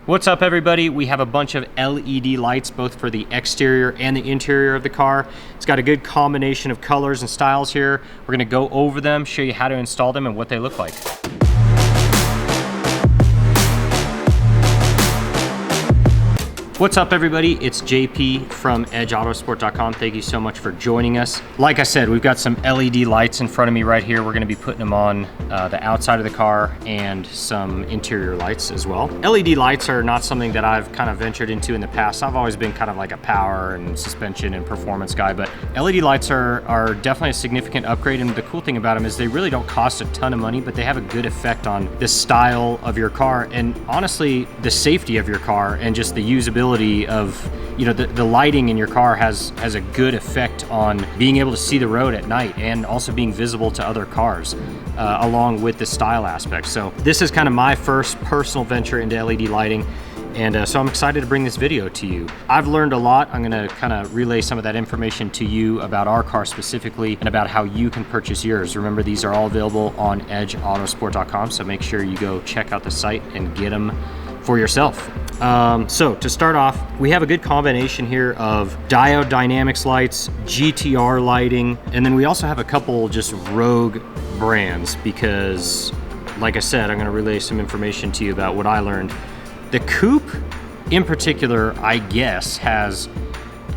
What's up everybody? We have a bunch of LED lights both for the exterior and the interior of the car. It's got a good combination of colors and styles here. We're gonna go over them, show you how to install them and what they look like. What's up everybody? It's JP from edgeautosport.com. Thank you so much for joining us. Like I said, we've got some LED lights in front of me right here. We're gonna be putting them on the outside of the car and some interior lights as well. LED lights are not something that I've kind of ventured into in the past. I've always been kind of like a power and suspension and performance guy, but LED lights are definitely a significant upgrade. And the cool thing about them is they really don't cost a ton of money, but they have a good effect on the style of your car and honestly, the safety of your car and just the usability of, you know, the lighting in your car has a good effect on being able to see the road at night and also being visible to other cars along with the style aspect. So this is kind of my first personal venture into LED lighting. And so I'm excited to bring this video to you. I've learned a lot. I'm gonna kind of relay some of that information to you about our car specifically and about how you can purchase yours. Remember, these are all available on edgeautosport.com, so make sure you go check out the site and get them for yourself. So to start off, we have a good combination here of diode dynamics lights, GTR lighting, and then we also have a couple just rogue brands because, like I said, I'm gonna relay some information to you about what I learned. The coupe in particular, I guess, has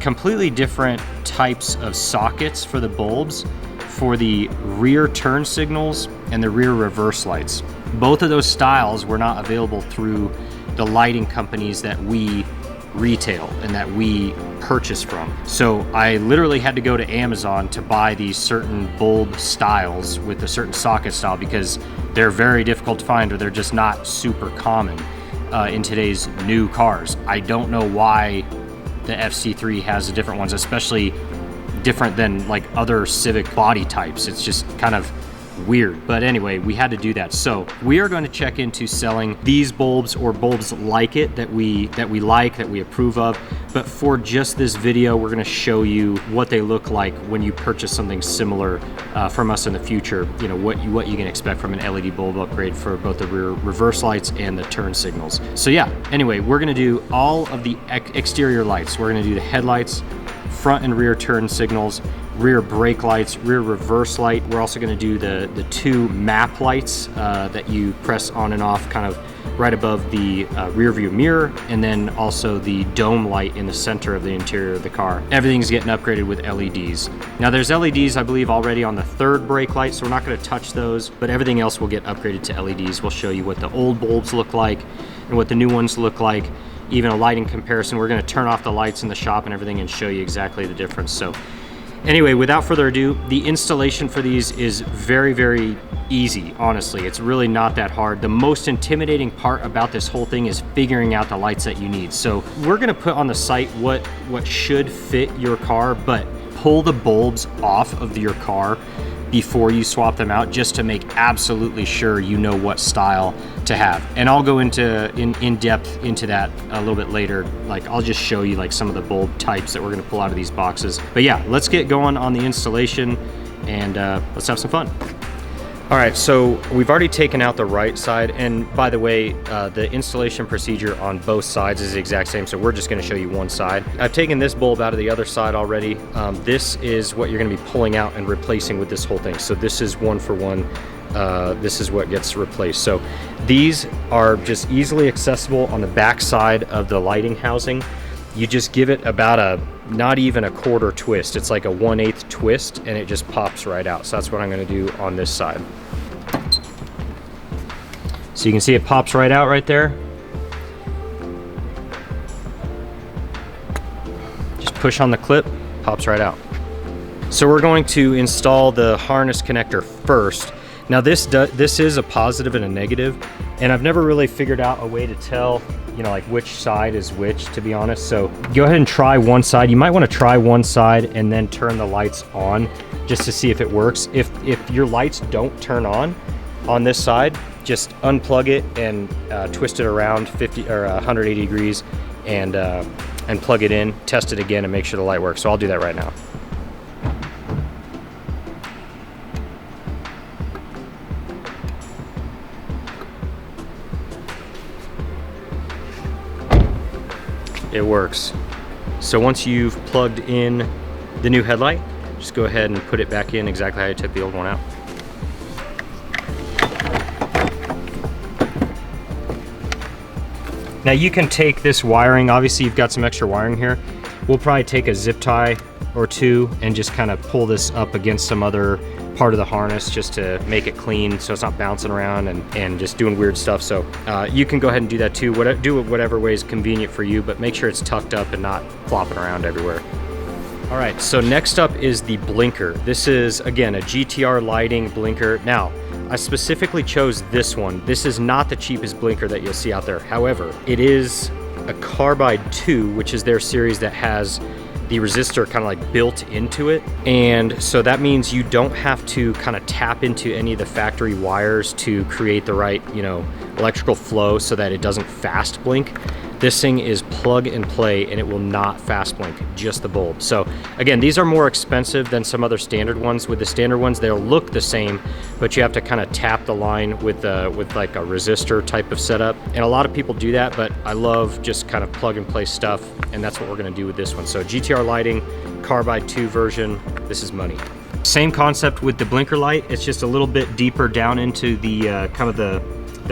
completely different types of sockets for the bulbs for the rear turn signals and the rear reverse lights. Both of those styles were not available through the lighting companies that we retail and that we purchase from. So I literally had to go to Amazon to buy these certain bulb styles with a certain socket style because they're very difficult to find or they're just not super common in today's new cars. I don't know why the FC3 has the different ones, especially different than like other Civic body types. It's just kind of weird, but anyway, we had to do that. So we are going to check into selling these bulbs or bulbs like it that we like, that we approve of. But for just this video, we're going to show you what they look like when you purchase something similar from us in the future. You know, what you can expect from an LED bulb upgrade for both the rear reverse lights and the turn signals. So yeah, anyway, we're going to do all of the exterior lights. We're going to do the headlights, front and rear turn signals, rear brake lights, rear reverse light. We're also going to do the two map lights that you press on and off kind of right above the rear view mirror, and then also the dome light in the center of the interior of the car. Everything's getting upgraded with LEDs. Now there's LEDs, I believe, already on the third brake light, so we're not going to touch those, but everything else will get upgraded to LEDs. We'll show you what the old bulbs look like and what the new ones look like. Even a lighting comparison. We're going to turn off the lights in the shop and everything and show you exactly the difference. So anyway, without further ado, the installation for these is very, very easy, honestly. It's really not that hard. The most intimidating part about this whole thing is figuring out the lights that you need. So we're going to put on the site what should fit your car, but pull the bulbs off of your car before you swap them out, just to make absolutely sure you know what style to have. And I'll go into in depth into that a little bit later. Like, I'll just show you like some of the bulb types that we're gonna pull out of these boxes. But yeah, let's get going on the installation and let's have some fun. All right, so we've already taken out the right side, and by the way, the installation procedure on both sides is the exact same, so we're just gonna show you one side. I've taken this bulb out of the other side already. This is what you're gonna be pulling out and replacing with this whole thing. So this is one for one. This is what gets replaced. So these are just easily accessible on the back side of the lighting housing. You just give it about not even a quarter twist. It's like a 1/8 twist and it just pops right out. So that's what I'm gonna do on this side. So you can see it pops right out right there. Just push on the clip, pops right out. So we're going to install the harness connector first. Now this is a positive and a negative, and I've never really figured out a way to tell, you know, like which side is which, to be honest. So go ahead and try one side. You might want to try one side and then turn the lights on just to see if it works. If your lights don't turn on this side, just unplug it and twist it around 50 or 180 degrees and plug it in, test it again and make sure the light works. So I'll do that right now. it works. So once you've plugged in the new headlight, just go ahead and put it back in exactly how you took the old one out. Now you can take this wiring, obviously you've got some extra wiring here. We'll probably take a zip tie or two and just kind of pull this up against some other part of the harness just to make it clean so it's not bouncing around and just doing weird stuff. So you can go ahead and do that too. Do it whatever way is convenient for you, but make sure it's tucked up and not flopping around everywhere. All right, so next up is the blinker. This is, again, a GTR lighting blinker. Now, I specifically chose this one. This is not the cheapest blinker that you'll see out there. However, it is a Carbide 2, which is their series that has the resistor kind of like built into it. And so that means you don't have to kind of tap into any of the factory wires to create the right, you know, electrical flow so that it doesn't fast blink. This thing is plug and play and it will not fast blink, just the bulb. So again, these are more expensive than some other standard ones. With the standard ones, they'll look the same, but you have to kind of tap the line with like a resistor type of setup. And a lot of people do that, but I love just kind of plug and play stuff. And that's what we're gonna do with this one. So GTR lighting, Carbide 2 version, this is money. Same concept with the blinker light. It's just a little bit deeper down into the kind of the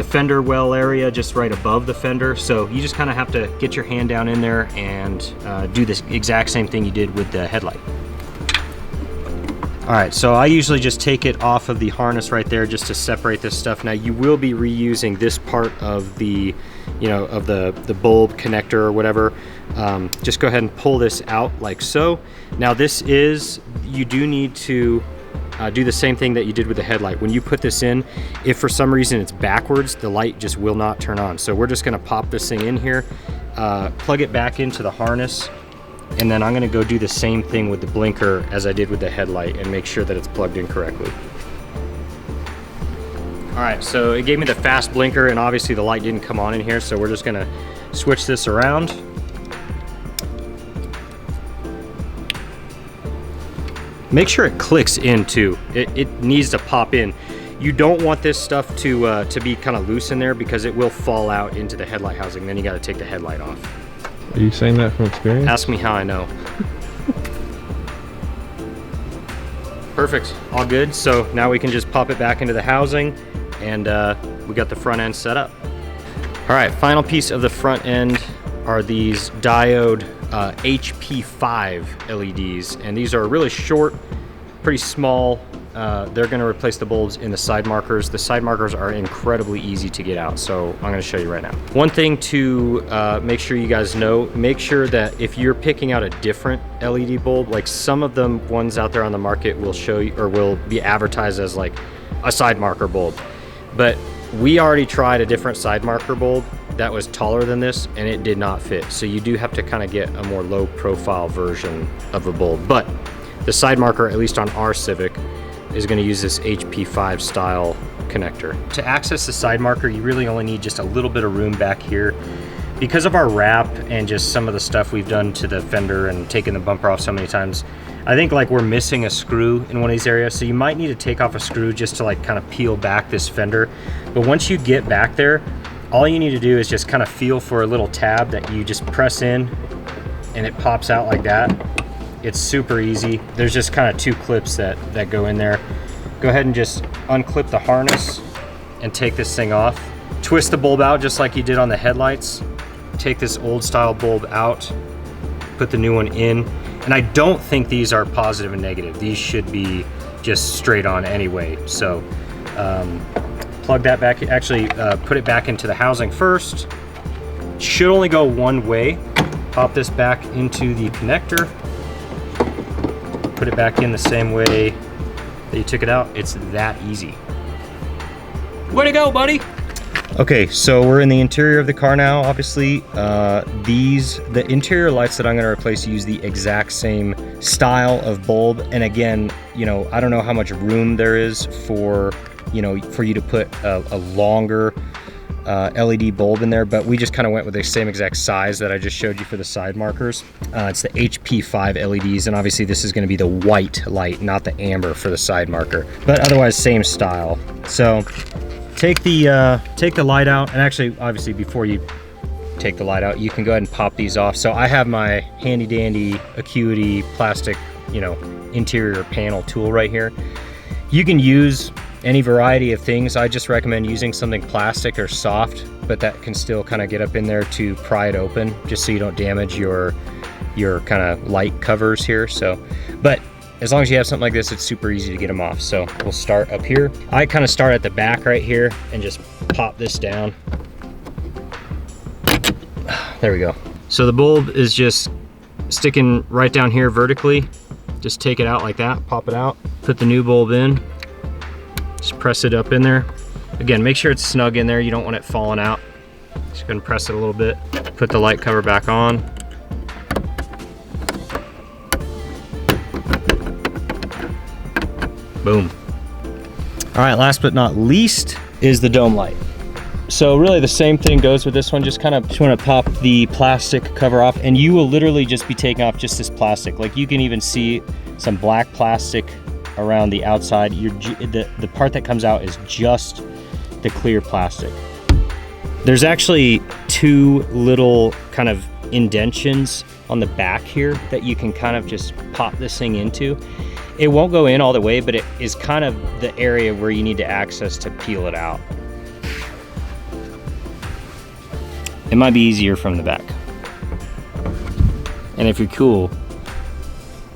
fender well area, just right above the fender. So you just kind of have to get your hand down in there and do this exact same thing you did with the headlight. All right, so I usually just take it off of the harness right there just to separate this stuff. Now you will be reusing this part of the, you know, of the bulb connector or whatever. Just go ahead and pull this out like so. Now this is, you do need to do the same thing that you did with the headlight. When you put this in, if for some reason it's backwards, the light just will not turn on. So we're just gonna pop this thing in here, plug it back into the harness, and then I'm gonna go do the same thing with the blinker as I did with the headlight and make sure that it's plugged in correctly. All right, so it gave me the fast blinker and obviously the light didn't come on in here, so we're just gonna switch this around. Make sure it clicks in too. It needs to pop in. You don't want this stuff to be kind of loose in there because it will fall out into the headlight housing. Then you got to take the headlight off. Are you saying that from experience? Ask me how I know. Perfect, all good. So now we can just pop it back into the housing and we got the front end set up. All right, final piece of the front end are these diode HP5 LEDs, and these are really short, pretty small. They're going to replace the bulbs in the side markers. The side markers are incredibly easy to get out, so I'm going to show you right now. One thing to make sure you guys know, make sure that if you're picking out a different LED bulb, like some of them ones out there on the market will show you or will be advertised as like a side marker bulb, but we already tried a different side marker bulb that was taller than this and it did not fit. So you do have to kind of get a more low profile version of a bulb. But the side marker, at least on our Civic, is going to use this HP5 style connector. To access the side marker, you really only need just a little bit of room back here. Because of our wrap and just some of the stuff we've done to the fender and taken the bumper off so many times, I think like we're missing a screw in one of these areas. So you might need to take off a screw just to like kind of peel back this fender. But once you get back there, all you need to do is just kind of feel for a little tab that you just press in and it pops out like that. It's super easy. There's just kind of two clips that go in there. Go ahead and just unclip the harness and take this thing off. Twist the bulb out just like you did on the headlights. Take this old style bulb out, put the new one in. And I don't think these are positive and negative. These should be just straight on anyway. So plug that back, actually put it back into the housing first. Should only go one way. Pop this back into the connector. Put it back in the same way that you took it out. It's that easy. Way to go, buddy. Okay, so we're in the interior of the car now. Obviously, the interior lights that I'm gonna replace use the exact same style of bulb. And again, you know, I don't know how much room there is for, you know, for you to put a longer LED bulb in there, but we just kind of went with the same exact size that I just showed you for the side markers. It's the HP5 LEDs, and obviously this is gonna be the white light, not the amber for the side marker, but otherwise same style. So take the light out, and actually, obviously, before you take the light out, you can go ahead and pop these off. So I have my handy dandy Acuity plastic, you know, interior panel tool right here. You can use any variety of things. I just recommend using something plastic or soft, but that can still kind of get up in there to pry it open, just so you don't damage your kind of light covers here. So, but as long as you have something like this, it's super easy to get them off. So we'll start up here. I kind of start at the back right here and just pop this down. There we go. So the bulb is just sticking right down here vertically. Just take it out like that, pop it out, put the new bulb in, just press it up in there. Again, make sure it's snug in there. You don't want it falling out. Just gonna press it a little bit. Put the light cover back on. Boom. All right, last but not least is the dome light. So really the same thing goes with this one. Just want to pop the plastic cover off, and you will literally just be taking off just this plastic. Like you can even see some black plastic around the outside. The part that comes out is just the clear plastic. There's actually two little kind of indentions on the back here that you can kind of just pop this thing into. It won't go in all the way, but it is kind of the area where you need to access to peel it out. It might be easier from the back. And if you're cool,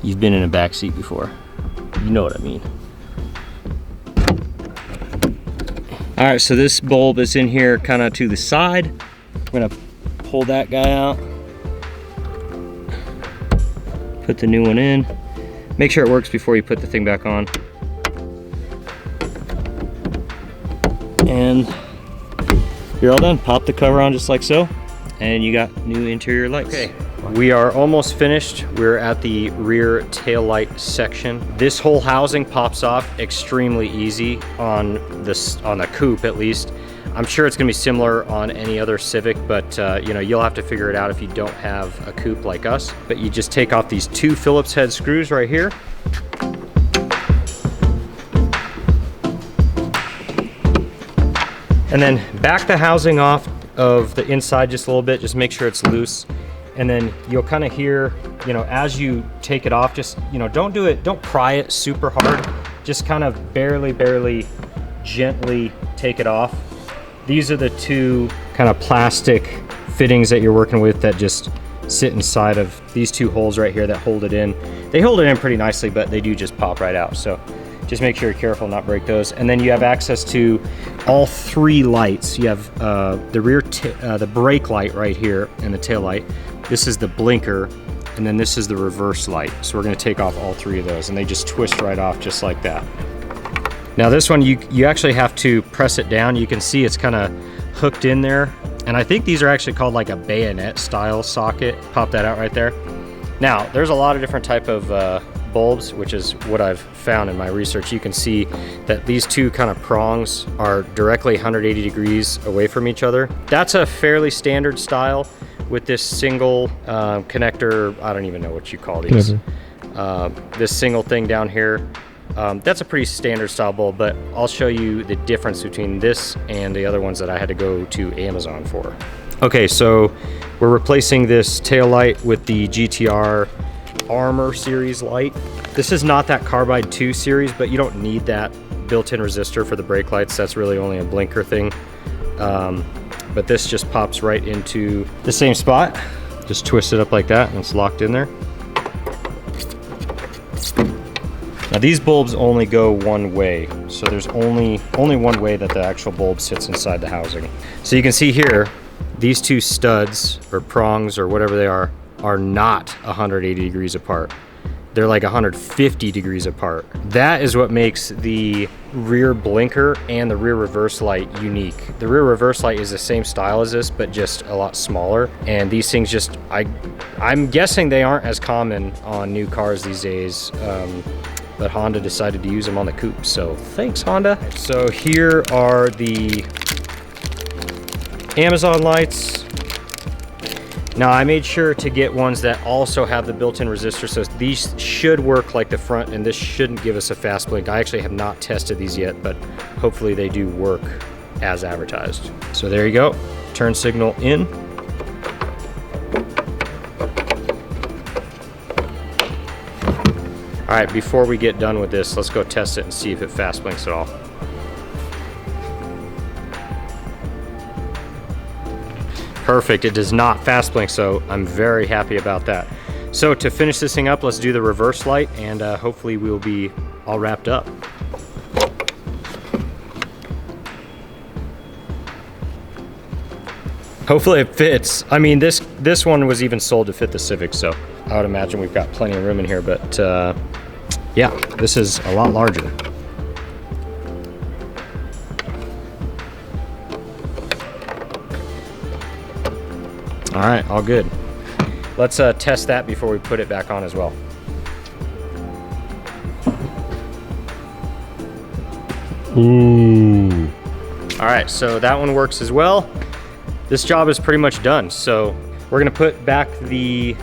you've been in a back seat before. You know what I mean. All right, so this bulb is in here kind of to the side. We're gonna pull that guy out. Put the new one in. Make sure it works before you put the thing back on. And you're all done. Pop the cover on just like so, and you got new interior lights. Okay, we are almost finished. We're at the rear tail light section. This whole housing pops off extremely easy on the coupe at least. I'm sure it's gonna be similar on any other Civic, but you know, you'll have to figure it out if you don't have a coupe like us. But you just take off these two Phillips head screws right here. And then back the housing off of the inside just a little bit, just make sure it's loose. And then you'll kind of hear, you know, as you take it off, just, you know, don't pry it super hard. Just kind of barely, gently take it off. These are the two kind of plastic fittings that you're working with that just sit inside of these two holes right here that hold it in. They hold it in pretty nicely, but they do just pop right out. So just make sure you're careful not break those. And then you have access to all three lights. You have the brake light right here and the tail light. This is the blinker, and then this is the reverse light. So we're gonna take off all three of those, and they just twist right off just like that. Now this one, you actually have to press it down. You can see it's kind of hooked in there. And I think these are actually called like a bayonet style socket. Pop that out right there. Now, there's a lot of different type of bulbs, which is what I've found in my research. You can see that these two kind of prongs are directly 180 degrees away from each other. That's a fairly standard style with this single connector. I don't even know what you call these. This single thing down here. That's a pretty standard style bulb, but I'll show you the difference between this and the other ones that I had to go to Amazon for. Okay, so we're replacing this tail light with the GTR Armor series light. This is not that Carbide 2 series, but you don't need that built-in resistor for the brake lights. That's really only a blinker thing. But this just pops right into the same spot. Just twist it up like that and it's locked in there. Now these bulbs only go one way, so there's only one way that the actual bulb sits inside the housing. So you can see here, these two studs or prongs or whatever they are not 180 degrees apart. They're like 150 degrees apart. That is what makes the rear blinker and the rear reverse light unique. The rear reverse light is the same style as this, but just a lot smaller. And these things just, I'm guessing they aren't as common on new cars these days. But Honda decided to use them on the coupe, so thanks Honda. So here are the Amazon lights. Now I made sure to get ones that also have the built-in resistor, so these should work like the front, and this shouldn't give us a fast blink. I actually have not tested these yet, but hopefully they do work as advertised. So there you go, turn signal in. All right, before we get done with this, let's go test it and see if it fast blinks at all. Perfect, it does not fast blink, so I'm very happy about that. So to finish this thing up, let's do the reverse light, and hopefully we'll be all wrapped up. Hopefully it fits. I mean, this one was even sold to fit the Civic, so I would imagine we've got plenty of room in here, but yeah, this is a lot larger. All right, all good. Let's test that before we put it back on as well. Ooh. All right, so that one works as well. This job is pretty much done. So we're gonna put back the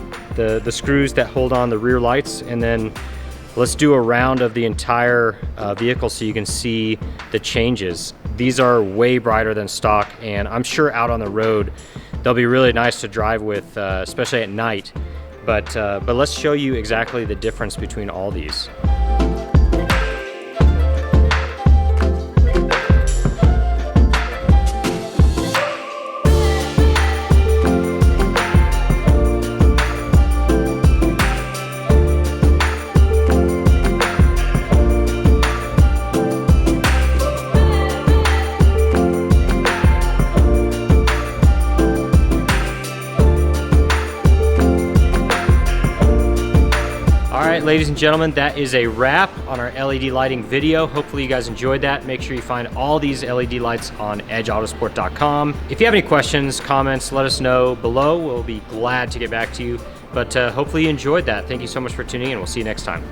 screws that hold on the rear lights, and then let's do a round of the entire vehicle so you can see the changes. These are way brighter than stock, and I'm sure out on the road they'll be really nice to drive with, especially at night. But let's show you exactly the difference between all these. Ladies and gentlemen, that is a wrap on our LED lighting video. Hopefully you guys enjoyed that. Make sure you find all these LED lights on edgeautosport.com. If you have any questions, comments, let us know below. We'll be glad to get back to you. But hopefully you enjoyed that. Thank you so much for tuning in. We'll see you next time.